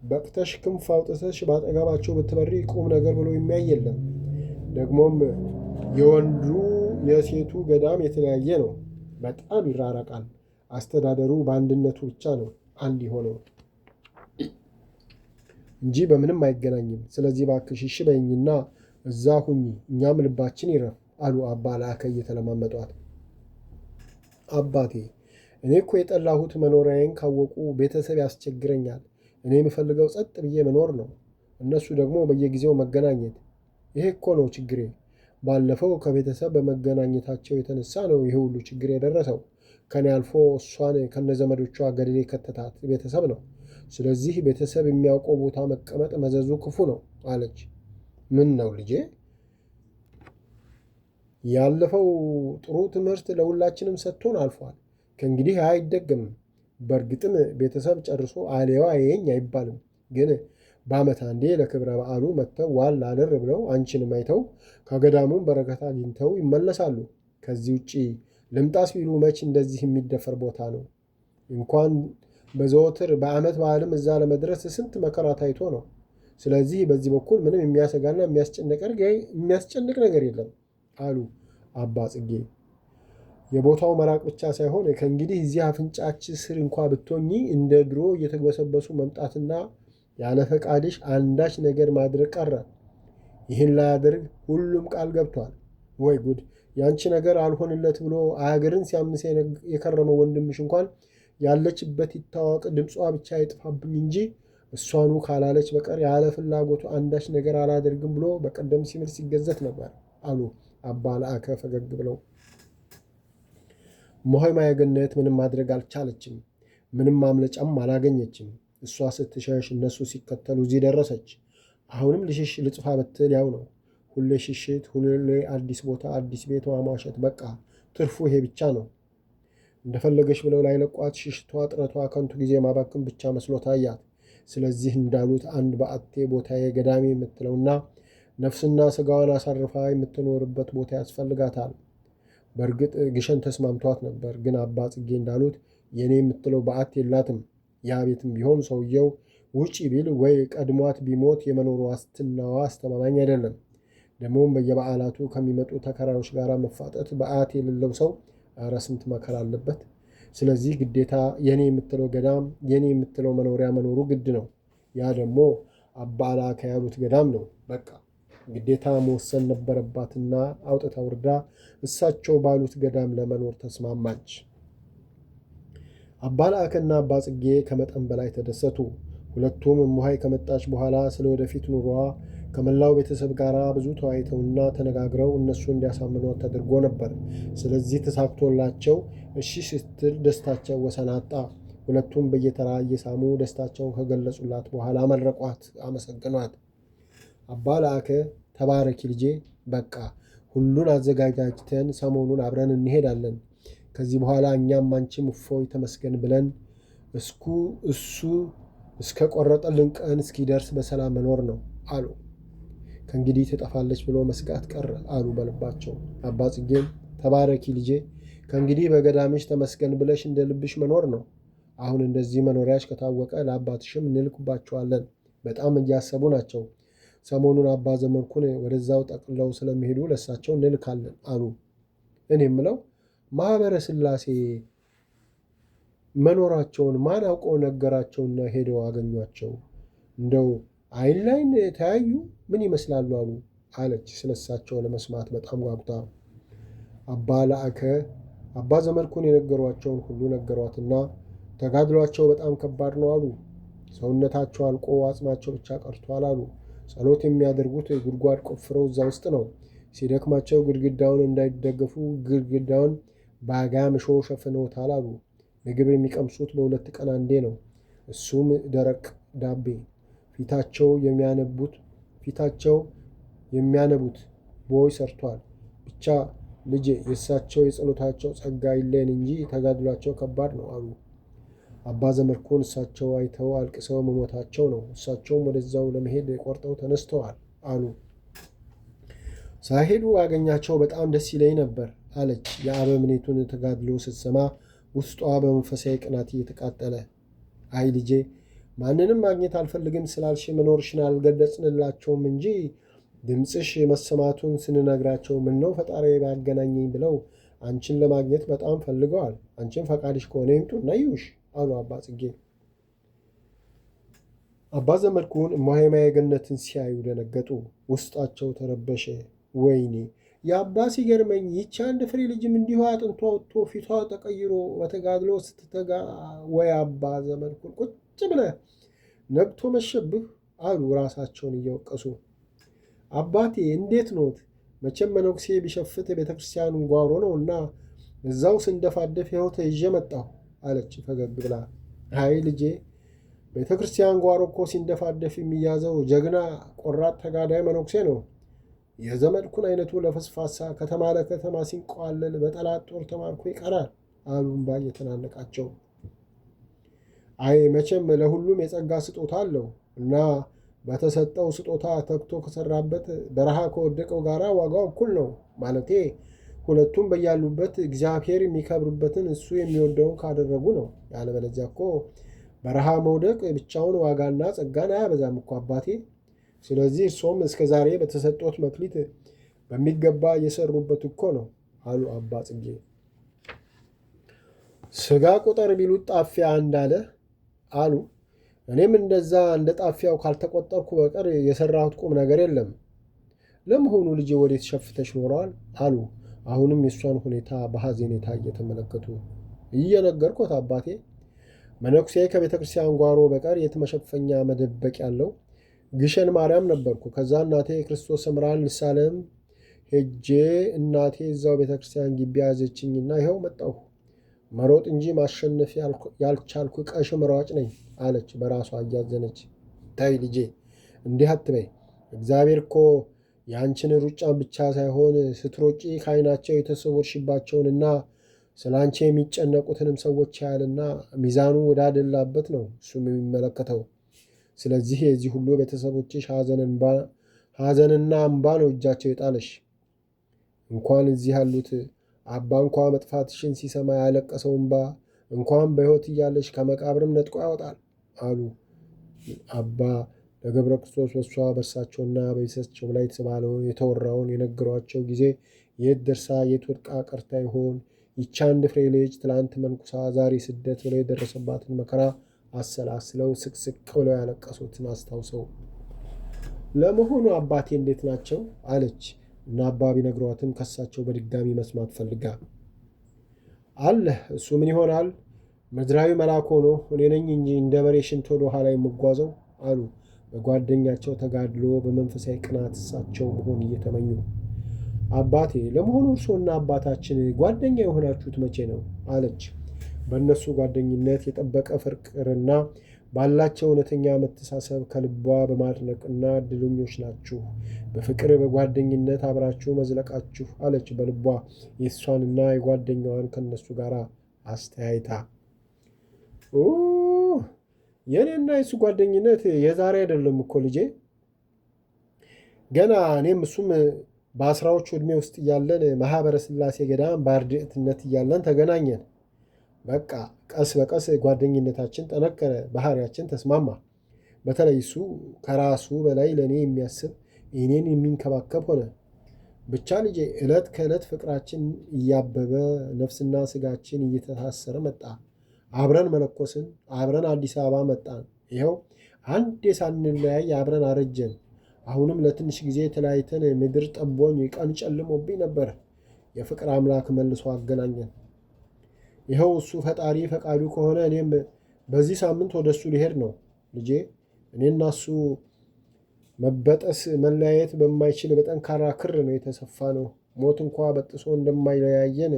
በቅተሽ ክንፍ አውጥተሽ ባጠገባቸው ብትበሪ ቁም ነገር ብሎ የሚያይ የለም። ደግሞም የወንዱ የሴቱ ገዳም የተለያየ ነው። በጣም ይራራቃል። አስተዳደሩ በአንድነቱ ብቻ ነው አንድ የሆነው እንጂ በምንም አይገናኝም። ስለዚህ እባክሽ እሺ በይኝና እዛ ሁኚ፣ እኛም ልባችን ይረፍ አሉ አባ ላከ እየተለማመጧት። አባቴ፣ እኔ እኮ የጠላሁት መኖሪያዬን ካወቁ ቤተሰብ ያስቸግረኛል። እኔ የምፈልገው ጸጥ ብዬ መኖር ነው፣ እነሱ ደግሞ በየጊዜው መገናኘት። ይሄ እኮ ነው ችግሬ። ባለፈው ከቤተሰብ በመገናኘታቸው የተነሳ ነው ይህ ሁሉ ችግር የደረሰው። ከኔ አልፎ እሷን ከነዘመዶቿ ገደል ከተታት ቤተሰብ ነው። ስለዚህ ቤተሰብ የሚያውቀው ቦታ መቀመጥ መዘዙ ክፉ ነው አለች። ምን ነው ልጄ? ያለፈው ጥሩ ትምህርት ለሁላችንም ሰጥቶን አልፏል። ከእንግዲህ አይደገምም። በእርግጥም ቤተሰብ ጨርሶ አሌዋ የኝ አይባልም። ግን በዓመት አንዴ ለክብረ በዓሉ መጥተው ዋል አደር ብለው አንቺንም አይተው ከገዳሙም በረከት አግኝተው ይመለሳሉ። ከዚህ ውጭ ልምጣስ ቢሉ መች እንደዚህ የሚደፈር ቦታ ነው? እንኳን በዘወትር በዓመት በዓልም እዛ ለመድረስ ስንት መከራ ታይቶ ነው። ስለዚህ በዚህ በኩል ምንም የሚያሰጋና የሚያስጨንቅ ነገር የለም አሉ አባ ጽጌ። የቦታው መራቅ ብቻ ሳይሆን ከእንግዲህ እዚህ አፍንጫች ስር እንኳ ብትሆኚ እንደ ድሮ እየተግበሰበሱ መምጣትና ያለ ፈቃድሽ አንዳች ነገር ማድረግ ቀረ። ይህን ላያደርግ ሁሉም ቃል ገብቷል። ወይ ጉድ! ያንቺ ነገር አልሆንለት ብሎ አገርን ሲያምስ የከረመው ወንድምሽ እንኳን ያለችበት ይታወቅ፣ ድምጿ ብቻ ይጥፋብኝ እንጂ እሷኑ ካላለች በቀር ያለ ፍላጎቱ አንዳች ነገር አላደርግም ብሎ በቀደም ሲምል ሲገዘት ነበር አሉ አባ ላከ ፈገግ ብለው። እማሆይ ማየገነት ምንም ማድረግ አልቻለችም። ምንም ማምለጫም አላገኘችም። እሷ ስትሸሽ እነሱ ሲከተሉ እዚህ ደረሰች። አሁንም ልሽሽ ልጽፋ ብትል ያው ነው። ሁሌ ሽሽት፣ ሁሌ አዲስ ቦታ፣ አዲስ ቤት ማሟሸት። በቃ ትርፉ ይሄ ብቻ ነው። እንደፈለገች ብለው ላይለቋት ሽሽቷ፣ ጥረቷ ከንቱ ጊዜ ማባክን ብቻ መስሎ ታያት። ስለዚህ እንዳሉት አንድ በአቴ ቦታዬ ገዳሜ የምትለውና ነፍስና ስጋዋን አሳርፋ የምትኖርበት ቦታ ያስፈልጋታል። በእርግጥ ግሸን ተስማምቷት ነበር። ግን አባ ጽጌ እንዳሉት የኔ የምትለው በዓት የላትም። ያ ቤትም ቢሆን ሰውየው ውጪ ቢል ወይ ቀድሟት ቢሞት የመኖሩ ዋስትናዋ አስተማማኝ አይደለም። ደግሞም በየበዓላቱ ከሚመጡ ተከራዮች ጋር መፋጠት በዓት የሌለው ሰው ኧረ ስንት መከራ አለበት። ስለዚህ ግዴታ የኔ የምትለው ገዳም፣ የኔ የምትለው መኖሪያ መኖሩ ግድ ነው። ያ ደግሞ አባ ላከ ያሉት ገዳም ነው። በቃ ግዴታ መወሰን ነበረባትና አውጥታ ውርዳ እሳቸው ባሉት ገዳም ለመኖር ተስማማች። አባ ላከና አባ ጽጌ ከመጠን በላይ ተደሰቱ። ሁለቱም እማሆይ ከመጣች በኋላ ስለ ወደፊት ኑሮዋ ከመላው ቤተሰብ ጋር ብዙ ተወያይተውና ተነጋግረው እነሱ እንዲያሳምኗት ተደርጎ ነበር። ስለዚህ ተሳክቶላቸው እሺ ስትል ደስታቸው ወሰን አጣ። ሁለቱም በየተራ እየሳሙ ደስታቸውን ከገለጹላት በኋላ መረቋት፣ አመሰግኗት። አባ ላከ ተባረኪ ልጄ፣ በቃ ሁሉን አዘጋጃጅተን ሰሞኑን አብረን እንሄዳለን። ከዚህ በኋላ እኛም አንቺም እፎይ ተመስገን ብለን እሱ እስከ ቆረጠልን ቀን እስኪደርስ በሰላም መኖር ነው አሉ። ከእንግዲህ ትጠፋለች ብሎ መስጋት ቀረ አሉ በልባቸው። አባ ጽጌም ተባረኪ ልጄ፣ ከእንግዲህ በገዳምሽ ተመስገን ብለሽ እንደ ልብሽ መኖር ነው። አሁን እንደዚህ መኖሪያሽ ከታወቀ ለአባትሽም እንልክባቸዋለን። በጣም እያሰቡ ናቸው። ሰሞኑን አባ ዘመድኩን ወደዛው ጠቅለው ስለሚሄዱ ለሳቸው እንልካለን አሉ። እኔ የምለው ማኅበረ ሥላሴ መኖራቸውን ማን አውቀው ነገራቸውና ሄደው አገኟቸው? እንደው አይን ላይን ተያዩ? ምን ይመስላሉ አሉ አለች ስለሳቸው ለመስማት በጣም ጓጉታ። አባ ላእከ አባ ዘመድኩን የነገሯቸውን ሁሉ ነገሯትና ተጋድሏቸው በጣም ከባድ ነው አሉ። ሰውነታቸው አልቆ አጽማቸው ብቻ ቀርቷል አሉ። ጸሎት የሚያደርጉት ጉድጓድ ቆፍረው እዛ ውስጥ ነው። ሲደክማቸው ግድግዳውን እንዳይደገፉ ግድግዳውን በአጋም እሾህ ሸፍነውታል አሉ። ምግብ የሚቀምሱት በሁለት ቀን አንዴ ነው፣ እሱም ደረቅ ዳቤ። ፊታቸው የሚያነቡት ቦይ ሰርቷል። ብቻ ልጄ የእሳቸው የጸሎታቸው ጸጋ ይለየን እንጂ ተጋድሏቸው ከባድ ነው አሉ። አባ ዘመድኩን እሳቸው አይተው አልቅሰው መሞታቸው ነው። እሳቸውም ወደዛው ለመሄድ ቆርጠው ተነስተዋል አሉ። ሳይሄዱ አገኛቸው በጣም ደስ ይለኝ ነበር አለች። የአበምኔቱን ተጋድሎ ስትሰማ ውስጧ በመንፈሳዊ ቅናት እየተቃጠለ። አይ ልጄ ማንንም ማግኘት አልፈልግም ስላልሽ መኖርሽን አልገለጽንላቸውም እንጂ ድምፅሽ መሰማቱን ስንነግራቸው ምነው ፈጣሪ ባያገናኘኝ ብለው አንቺን ለማግኘት በጣም ፈልገዋል። አንቺን ፈቃድሽ ከሆነ ይምጡና ይዩሽ አሉ አባ ጽጌ። አባ ዘመድኩን እማሆይ ገነትን ሲያዩ ደነገጡ። ውስጣቸው ተረበሸ። ወይኔ የአባ ሲገርመኝ ይቺ አንድ ፍሬ ልጅም እንዲሁ አጥንቷ ወጥቶ ፊቷ ተቀይሮ በተጋድሎ ስትተጋ፣ ወይ አባ ዘመድኩን ቁጭ ብለህ ነግቶ መሸብህ አሉ ራሳቸውን እየወቀሱ። አባቴ እንዴት ኖት? መቼም መነኩሴ ቢሸፍት ቤተ ክርስቲያኑ ጓሮ ነው እና እዛው ስንደፋደፍ ይኸው ተይዤ መጣሁ አለች ፈገግ ብላ። አይ ልጄ ቤተ ክርስቲያን ጓሮ እኮ ሲንደፋደፍ የሚያዘው ጀግና ቆራጥ ተጋዳይ መነኩሴ ነው። የዘመድኩን አይነቱ ለፈስፋሳ ከተማ ለከተማ ሲንቀዋለል በጠላት ጦር ተማርኮ ይቀራል አሉ እምባ እየተናነቃቸው። አይ መቼም ለሁሉም የጸጋ ስጦታ አለው እና በተሰጠው ስጦታ ተግቶ ከሰራበት በረሃ ከወደቀው ጋር ዋጋው እኩል ነው። ማለቴ ሁለቱም በያሉበት እግዚአብሔር የሚከብርበትን እሱ የሚወደውን ካደረጉ ነው። ያለበለዚያ እኮ በረሃ መውደቅ ብቻውን ዋጋና ጸጋን አያበዛም እኮ አባቴ። ስለዚህ እርሶም እስከ ዛሬ በተሰጦት መክሊት በሚገባ እየሰሩበት እኮ ነው አሉ አባ ጽጌ። ስጋ ቁጥር ቢሉት ጣፊያ እንዳለ አሉ። እኔም እንደዛ እንደ ጣፊያው ካልተቆጠርኩ በቀር የሰራሁት ቁም ነገር የለም። ለመሆኑ ልጄ ወዴት ሸፍተሽ ኖረዋል አሉ አሁንም የእሷን ሁኔታ በሐዘኔታ እየተመለከቱ። እየነገርኩት አባቴ መነኩሴ ከቤተ ክርስቲያን ጓሮ በቀር የት መሸፈኛ መደበቅ ያለው? ግሸን ማርያም ነበርኩ። ከዛ እናቴ የክርስቶስ ሰምራን ልሳለም ሄጄ እናቴ እዛው ቤተ ክርስቲያን ግቢ ያዘችኝና ይኸው መጣሁ። መሮጥ እንጂ ማሸነፍ ያልቻልኩ ቀሽም ሯጭ ነኝ አለች በራሷ እያዘነች። ታይ ልጄ እንዲህ አትበይ። እግዚአብሔር እኮ የአንችን ሩጫን ብቻ ሳይሆን ስትሮጪ ከዓይናቸው የተሰወርሽባቸውንና ስለ አንቺ የሚጨነቁትንም ሰዎች ያያልና ሚዛኑ ወዳደላበት ነው እሱም የሚመለከተው። ስለዚህ የዚህ ሁሉ ቤተሰቦችሽ ሐዘንና እምባ ነው እጃቸው የጣለሽ። እንኳን እዚህ ያሉት አባ እንኳ መጥፋትሽን ሲሰማ ያለቀሰው እምባ እንኳን በሕይወት እያለሽ ከመቃብርም ነጥቆ ያወጣል አሉ አባ ለገብረ ክርስቶስ በሷ በእርሳቸውና በቤተሰባቸው ላይ የተባለውን የተወራውን የነገሯቸው ጊዜ የት ደርሳ የት ወድቃ ቀርታ ይሆን? ይቺ አንድ ፍሬ ልጅ ትላንት መንኩሳ ዛሬ ስደት ብለው የደረሰባትን መከራ አሰላስለው ስቅስቅ ብለው ያለቀሱትን አስታውሰው ለመሆኑ አባቴ እንዴት ናቸው አለች እና አባ ቢነግሯትም ከሳቸው በድጋሚ መስማት ፈልጋ። አለ እሱ ምን ይሆናል? ምድራዊ መልአክ ሆኖ እኔ ነኝ እንጂ እንደ በሬ ሽንት ወደ ኋላ የምጓዘው አሉ በጓደኛቸው ተጋድሎ በመንፈሳዊ ቅናት እሳቸው መሆን እየተመኙ። አባቴ ለመሆኑ እርሶና አባታችን ጓደኛ የሆናችሁት መቼ ነው አለች። በእነሱ ጓደኝነት የጠበቀ ፍቅርና ባላቸው እውነተኛ መተሳሰብ ከልቧ በማድነቅና እድለኞች ናችሁ በፍቅር በጓደኝነት አብራችሁ መዝለቃችሁ አለች በልቧ የእሷንና የጓደኛዋን ከነሱ ጋር አስተያይታ። የእኔና የሱ ጓደኝነት የዛሬ አይደለም እኮ ልጄ። ገና እኔም እሱም በ10ዎቹ ዕድሜ ውስጥ እያለን ማኅበረ ሥላሴ ገዳም በአርድእትነት እያለን ተገናኘን። በቃ ቀስ በቀስ ጓደኝነታችን ጠነከረ፣ ባህሪያችን ተስማማ። በተለይ እሱ ከራሱ በላይ ለእኔ የሚያስብ እኔን የሚንከባከብ ሆነ። ብቻ ልጄ ዕለት ከዕለት ፍቅራችን እያበበ ነፍስና ሥጋችን እየተሳሰረ መጣ። አብረን መነኮስን፣ አብረን አዲስ አበባ መጣን። ይኸው አንዴ ሳንለያይ አብረን አረጀን። አሁንም ለትንሽ ጊዜ ተለያይተን ምድር ጠቦኝ ቀን ጨልሞብኝ ነበር። የፍቅር አምላክ መልሶ አገናኘን። ይኸው እሱ ፈጣሪ ፈቃዱ ከሆነ እኔም በዚህ ሳምንት ወደ እሱ ሊሄድ ነው። ልጄ እኔና እሱ መበጠስ መለያየት በማይችል በጠንካራ ክር ነው የተሰፋ ነው። ሞት እንኳ በጥሶ እንደማይለያየን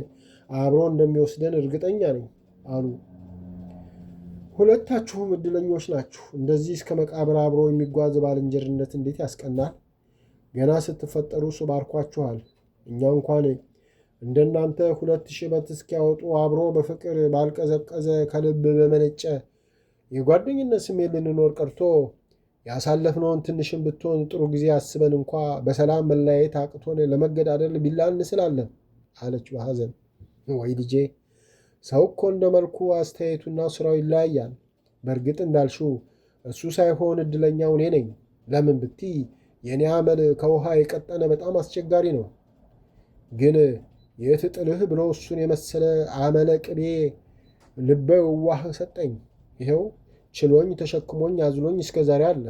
አብሮ እንደሚወስደን እርግጠኛ ነኝ አሉ። ሁለታችሁም እድለኞች ናችሁ። እንደዚህ እስከ መቃብር አብሮ የሚጓዝ ባልንጀርነት እንዴት ያስቀናል! ገና ስትፈጠሩ እሱ ባርኳችኋል። እኛ እንኳን እንደናንተ 2000 በት እስኪያወጡ አብሮ በፍቅር ባልቀዘቀዘ ከልብ በመነጨ የጓደኝነት ስሜት ልንኖር ቀርቶ ያሳለፍነውን ትንሽን ብትሆን ጥሩ ጊዜ አስበን እንኳ በሰላም መለያየት አቅቶን ለመገዳደል ቢላ እንስላለን አለች በሐዘን። ወይ ልጄ ሰው እኮ እንደ መልኩ አስተያየቱና ስራው ይለያያል። በእርግጥ እንዳልሽው እሱ ሳይሆን እድለኛው እኔ ነኝ። ለምን ብቲ የእኔ አመል ከውሃ የቀጠነ በጣም አስቸጋሪ ነው። ግን የት ጥልህ ብሎ እሱን የመሰለ አመለ ቅቤ ልበ ዋህ ሰጠኝ። ይኸው ችሎኝ ተሸክሞኝ አዝሎኝ እስከ ዛሬ አለ።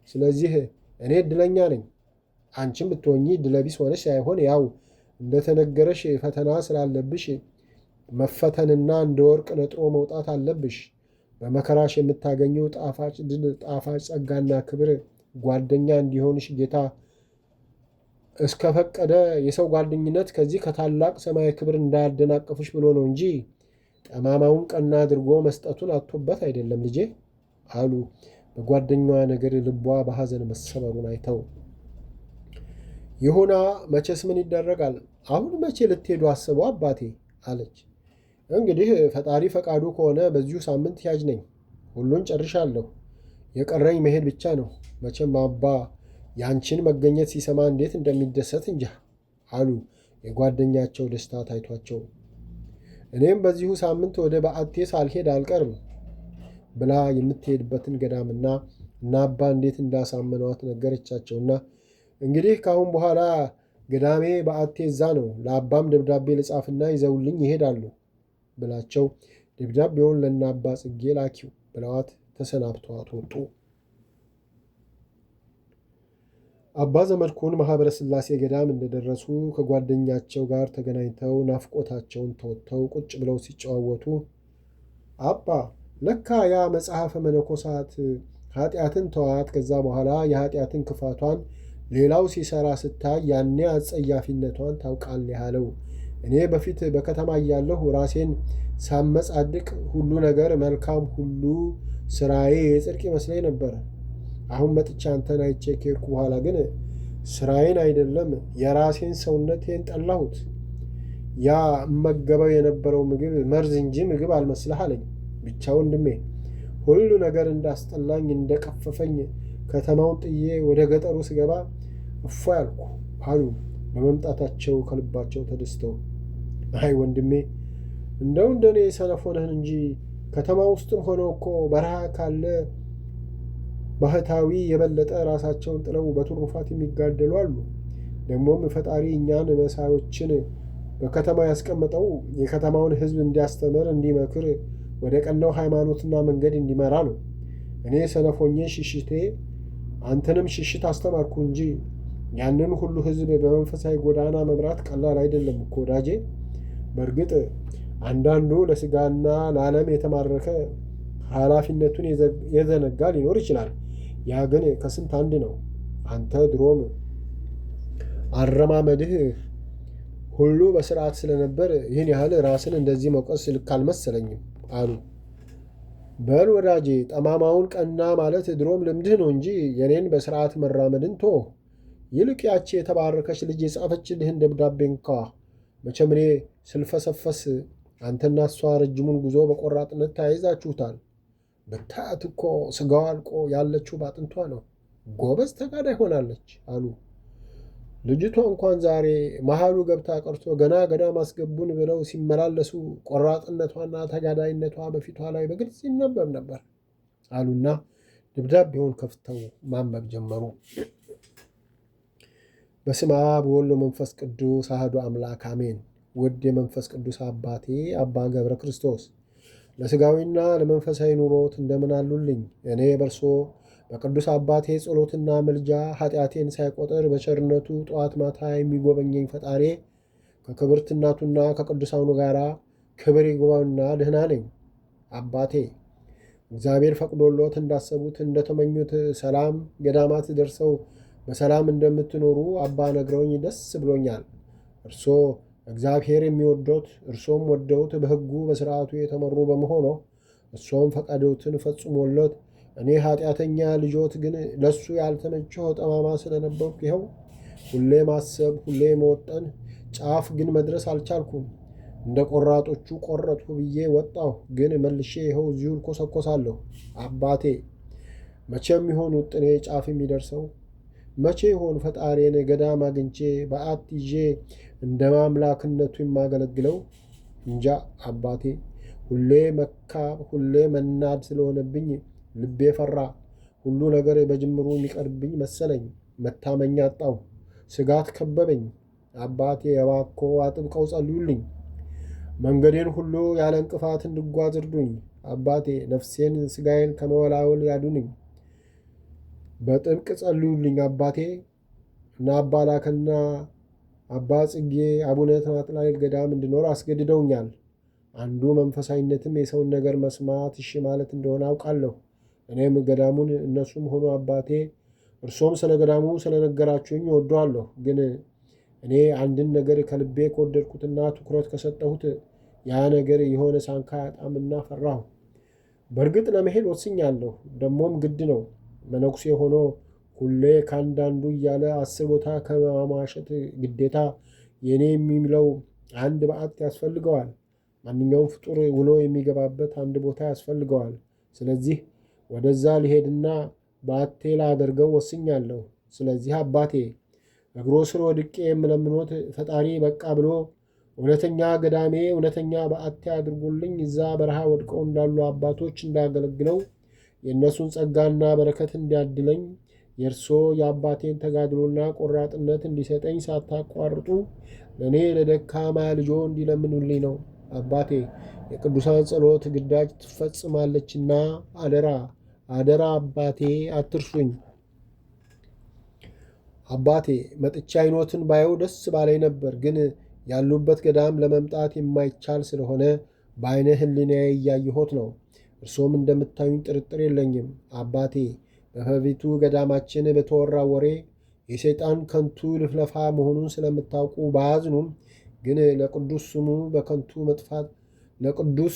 ስለዚህ እኔ እድለኛ ነኝ። አንቺም ብትሆኚ እድለቢስ ሆነሽ ሳይሆን ያው እንደተነገረሽ ፈተና ስላለብሽ መፈተንና እንደ ወርቅ ነጥሮ መውጣት አለብሽ። በመከራሽ የምታገኘው ጣፋጭ ድል፣ ጣፋጭ ጸጋና ክብር ጓደኛ እንዲሆንሽ ጌታ እስከፈቀደ የሰው ጓደኝነት ከዚህ ከታላቅ ሰማያዊ ክብር እንዳያደናቅፍሽ ብሎ ነው እንጂ ጠማማውን ቀና አድርጎ መስጠቱን አጥቶበት አይደለም ልጄ አሉ በጓደኛዋ ነገር ልቧ በሐዘን መሰበሩን አይተው። ይሁና መቼስ ምን ይደረጋል። አሁን መቼ ልትሄዱ አስቡ አባቴ አለች። እንግዲህ ፈጣሪ ፈቃዱ ከሆነ በዚሁ ሳምንት ያጅ ነኝ። ሁሉን ጨርሻለሁ። የቀረኝ መሄድ ብቻ ነው። መቼም አባ ያንቺን መገኘት ሲሰማ እንዴት እንደሚደሰት እንጃ አሉ የጓደኛቸው ደስታ ታይቷቸው። እኔም በዚሁ ሳምንት ወደ በዓቴ ሳልሄድ አልቀርም ብላ የምትሄድበትን ገዳምና እና አባ እንዴት እንዳሳመኗት ነገረቻቸውና እንግዲህ ካሁን በኋላ ገዳሜ በዓቴ እዛ ነው። ለአባም ደብዳቤ ልጻፍና ይዘውልኝ ይሄዳሉ ብላቸው ደብዳቤውን ለእነ አባ ጽጌ ላኪው ብለዋት ተሰናብተዋት ወጡ። አባ ዘመድኩን ማኅበረ ሥላሴ ገዳም እንደደረሱ ከጓደኛቸው ጋር ተገናኝተው ናፍቆታቸውን ተወጥተው ቁጭ ብለው ሲጨዋወቱ አባ ለካ ያ መጽሐፈ መነኮሳት ኃጢአትን ተዋት፣ ከዛ በኋላ የኃጢአትን ክፋቷን ሌላው ሲሰራ ስታይ ያኔ አጸያፊነቷን ታውቃለህ ያለው። እኔ በፊት በከተማ እያለሁ ራሴን ሳመጻድቅ ሁሉ ነገር መልካም፣ ሁሉ ስራዬ የጽድቅ ይመስለኝ ነበር። አሁን መጥቻ አንተን አይቼ ከሄድኩ በኋላ ግን ስራዬን አይደለም የራሴን ሰውነቴን ጠላሁት። ያ እመገበው የነበረው ምግብ መርዝ እንጂ ምግብ አልመስልህ አለኝ። ብቻ ወንድሜ ሁሉ ነገር እንዳስጠላኝ እንደቀፈፈኝ ከተማውን ጥዬ ወደ ገጠሩ ስገባ እፎ ያልኩ አሉ በመምጣታቸው ከልባቸው ተደስተው። አይ ወንድሜ እንደው እንደኔ ሰነፍ ሆነህን እንጂ ከተማ ውስጥም ሆነው እኮ በረሃ ካለ ባህታዊ የበለጠ ራሳቸውን ጥለው በትሩፋት የሚጋደሉ አሉ። ደግሞም ፈጣሪ እኛን መሳዮችን በከተማ ያስቀመጠው የከተማውን ሕዝብ እንዲያስተምር፣ እንዲመክር፣ ወደ ቀናው ሃይማኖትና መንገድ እንዲመራ ነው። እኔ ሰነፎኜ ሽሽቴ አንተንም ሽሽት አስተማርኩ እንጂ ያንን ሁሉ ሕዝብ በመንፈሳዊ ጎዳና መምራት ቀላል አይደለም እኮ ወዳጄ። በእርግጥ አንዳንዱ ለሥጋና ለዓለም የተማረከ ኃላፊነቱን የዘነጋ ሊኖር ይችላል። ያ ግን ከስንት አንድ ነው። አንተ ድሮም አረማመድህ ሁሉ በስርዓት ስለነበር ይህን ያህል ራስን እንደዚህ መውቀስ ልክ አልመሰለኝም አሉ። በል ወዳጄ ጠማማውን ቀና ማለት ድሮም ልምድህ ነው እንጂ የኔን በስርዓት መራመድን ቶ ይልቅ ያቺ የተባረከች ልጅ የጻፈችልህን ደብዳቤ እንኳ መቼም እኔ ስልፈሰፈስ አንተና እሷ ረጅሙን ጉዞ በቆራጥነት ተያይዛችሁታል። ብታያት እኮ ስጋዋ አልቆ ያለችው ባጥንቷ ነው። ጎበዝ ተጋዳይ ሆናለች አሉ። ልጅቷ እንኳን ዛሬ መሃሉ ገብታ ቀርቶ ገና ገዳም አስገቡን ብለው ሲመላለሱ ቆራጥነቷና ተጋዳይነቷ በፊቷ ላይ በግልጽ ይነበብ ነበር አሉና ደብዳቤውን ከፍተው ማንበብ ጀመሩ። በስመ አብ ወወልድ ወመንፈስ ቅዱስ አሐዱ አምላክ አሜን። ውድ የመንፈስ ቅዱስ አባቴ አባ ገብረ ክርስቶስ ለሥጋዊና ለመንፈሳዊ ኑሮት እንደምን አሉልኝ? እኔ በርሶ በቅዱስ አባቴ ጸሎትና ምልጃ ኃጢአቴን ሳይቆጥር በቸርነቱ ጠዋት ማታ የሚጎበኘኝ ፈጣሪ ከክብርት እናቱና ከቅዱሳኑ ጋር ክብር ይግባውና ደህና ነኝ። አባቴ እግዚአብሔር ፈቅዶሎት እንዳሰቡት እንደተመኙት ሰላም ገዳማት ደርሰው በሰላም እንደምትኖሩ አባ ነግረውኝ ደስ ብሎኛል። እርሶ እግዚአብሔር የሚወዶት እርሶም ወደውት በሕጉ በሥርዓቱ የተመሩ በመሆኖ እርሶም ፈቃዶትን ፈጽሞሎት እኔ ኃጢአተኛ ልጆት ግን ለሱ ያልተመቸው ጠማማ ስለነበርኩ ይኸው ሁሌ ማሰብ ሁሌ መወጠን ጫፍ ግን መድረስ አልቻልኩም። እንደ ቆራጦቹ ቆረጥሁ ብዬ ወጣሁ፣ ግን መልሼ ይኸው እዚሁ እኮሰኮሳለሁ። አባቴ መቼም ይሆን ውጥኔ ጫፍ የሚደርሰው? መቼ ይሆን ፈጣሪን ገዳም አግኝቼ በዓት ይዤ እንደ ማምላክነቱ የማገለግለው? እንጃ አባቴ። ሁሌ መካብ ሁሌ መናድ ስለሆነብኝ ልቤ ፈራ። ሁሉ ነገር በጅምሩ የሚቀርብኝ መሰለኝ። መታመኛ አጣሁ። ስጋት ከበበኝ። አባቴ እባክዎ አጥብቀው ጸልዩልኝ። መንገዴን ሁሉ ያለ እንቅፋት እንድጓዝ እርዱኝ። አባቴ ነፍሴን ሥጋዬን ከመወላወል ያዱንኝ። በጥብቅ ጸልዩልኝ አባቴ። እና አባ ላከና አባ ጽጌ አቡነ ተናጥናኤል ገዳም እንድኖር አስገድደውኛል። አንዱ መንፈሳዊነትም የሰውን ነገር መስማት እሺ ማለት እንደሆነ አውቃለሁ። እኔም ገዳሙን እነሱም ሆኑ አባቴ እርሶም ስለ ገዳሙ ስለነገራችሁኝ እወደዋለሁ። ግን እኔ አንድን ነገር ከልቤ ከወደድኩትና ትኩረት ከሰጠሁት ያ ነገር የሆነ ሳንካ ያጣምና ፈራሁ። በእርግጥ ለመሄድ ወስኛለሁ። ደግሞም ግድ ነው። መነኩሴ ሆኖ ሁሌ ከአንዳንዱ እያለ 10 ቦታ ከማሟሸት ግዴታ የእኔ የሚለው አንድ በዓት ያስፈልገዋል። ማንኛውም ፍጡር ውሎ የሚገባበት አንድ ቦታ ያስፈልገዋል። ስለዚህ ወደዛ ሊሄድና በዓቴ ላደርገው ወስኛለሁ። ስለዚህ አባቴ እግሮ ስር ወድቄ የምለምኖት ፈጣሪ በቃ ብሎ እውነተኛ ገዳሜ እውነተኛ በዓቴ አድርጎልኝ እዛ በረሃ ወድቀው እንዳሉ አባቶች እንዳገለግለው የእነሱን ጸጋና በረከት እንዲያድለኝ የእርሶ የአባቴን ተጋድሎና ቆራጥነት እንዲሰጠኝ ሳታቋርጡ ለእኔ ለደካማ ልጆ እንዲለምኑልኝ ነው። አባቴ የቅዱሳን ጸሎት ግዳጅ ትፈጽማለችና አደራ አደራ አባቴ አትርሱኝ። አባቴ መጥቻ አይኖትን ባየው ደስ ባላይ ነበር፣ ግን ያሉበት ገዳም ለመምጣት የማይቻል ስለሆነ በዓይነ ሕሊናዬ እያየሁት ነው። እርሶም እንደምታዩኝ ጥርጥር የለኝም። አባቴ በፊቱ ገዳማችን በተወራ ወሬ የሰይጣን ከንቱ ልፍለፋ መሆኑን ስለምታውቁ ባያዝኑም ግን ለቅዱስ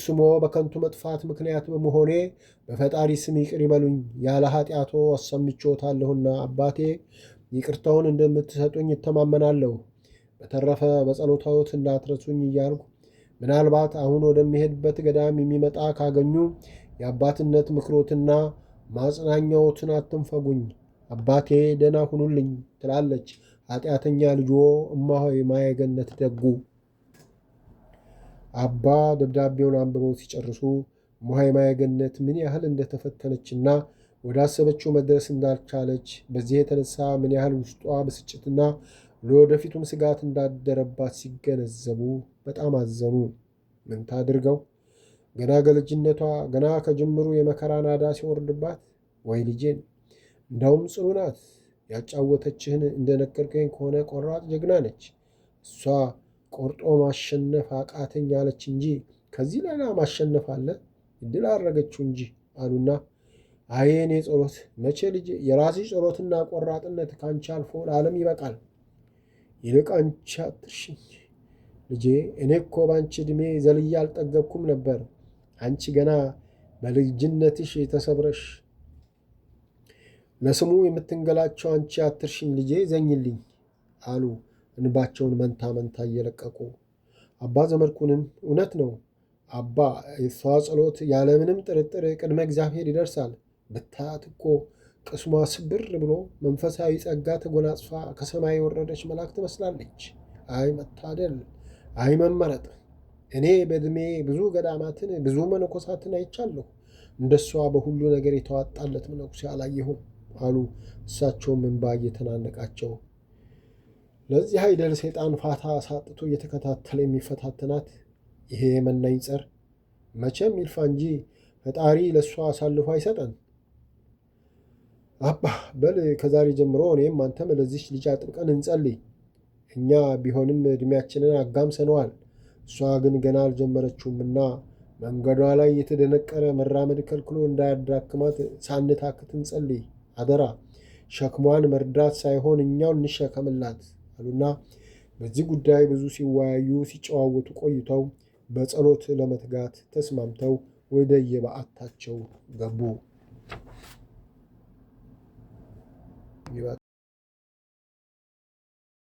ስሞ በከንቱ መጥፋት ምክንያት በመሆኔ በፈጣሪ ስም ይቅር ይበሉኝ። ያለ ኃጢአቶ አሰምቼዎታለሁና አባቴ ይቅርታውን እንደምትሰጡኝ እተማመናለሁ። በተረፈ በጸሎታዎት እንዳትረሱኝ እያልኩ ምናልባት አሁን ወደሚሄድበት ገዳም የሚመጣ ካገኙ የአባትነት ምክሮትና ማጽናኛዎትን አትንፈጉኝ። አባቴ ደህና ሁኑልኝ ትላለች ኃጢአተኛ ልጆ እማሆይ ማየገነት ደጉ። አባ ደብዳቤውን አንብበው ሲጨርሱ እማሆይ ማየገነት ምን ያህል እንደተፈተነችና ወዳሰበችው መድረስ እንዳልቻለች፣ በዚህ የተነሳ ምን ያህል ውስጧ ብስጭትና ለወደፊቱም ስጋት እንዳደረባት ሲገነዘቡ በጣም አዘኑ። ምን ታድርገው? ገና ከልጅነቷ ገና ከጅምሩ የመከራ ናዳ ሲወርድባት፣ ወይ ልጄን እንዳውም ጽኑ ናት። ያጫወተችህን እንደነገርከኝ ከሆነ ቆራጥ ጀግና ነች። እሷ ቆርጦ ማሸነፍ አቃተኝ አለች እንጂ ከዚህ ሌላ ማሸነፍ አለ? እድል አደረገችው እንጂ አሉና አይ የኔ ጸሎት መቼ ልጅ የራስሽ ጸሎትና ቆራጥነት ካንቺ አልፎ ለዓለም ይበቃል። ይልቅ አንቺ አትርሽኝ ልጄ። እኔ እኮ በአንቺ ዕድሜ ዘልዬ አልጠገብኩም ነበር። አንቺ ገና በልጅነትሽ ተሰብረሽ ለስሙ የምትንገላቸው አንቺ አትርሽኝ ልጄ፣ ዘኝልኝ አሉ እንባቸውን መንታ መንታ እየለቀቁ። አባ ዘመድኩንም እውነት ነው አባ፣ የሷ ጸሎት ያለምንም ጥርጥር ቅድመ እግዚአብሔር ይደርሳል። ብታያት እኮ ቅስሟ ስብር ብሎ መንፈሳዊ ጸጋ ተጎናጽፋ ከሰማይ የወረደች መልአክ ትመስላለች። አይ መታደል! አይ መመረጥ! እኔ በዕድሜ ብዙ ገዳማትን ብዙ መነኮሳትን አይቻለሁ። እንደሷ በሁሉ ነገር የተዋጣለት መነኩሴ አላየሁም አሉ። እሳቸውም እንባ እየተናነቃቸው። ለዚህ አይደል ሰይጣን ፋታ ሳጥቶ እየተከታተለ የሚፈታተናት? ይሄ የመናኝ ጸር መቼም ይልፋ እንጂ ፈጣሪ ለእሷ አሳልፎ አይሰጠን። አባ በል ከዛሬ ጀምሮ እኔም አንተም ለዚች ልጅ አጥብቀን እንጸልይ። እኛ ቢሆንም ዕድሜያችንን አጋምሰነዋል። እሷ ግን ገና አልጀመረችውምና መንገዷ ላይ የተደነቀረ መራመድ ከልክሎ እንዳያዳክማት ሳንታክት እንጸልይ። አደራ ሸክሟን መርዳት ሳይሆን እኛው እንሸከምላት አሉና በዚህ ጉዳይ ብዙ ሲወያዩ ሲጨዋወቱ ቆይተው በጸሎት ለመትጋት ተስማምተው ወደ የበዓታቸው ገቡ።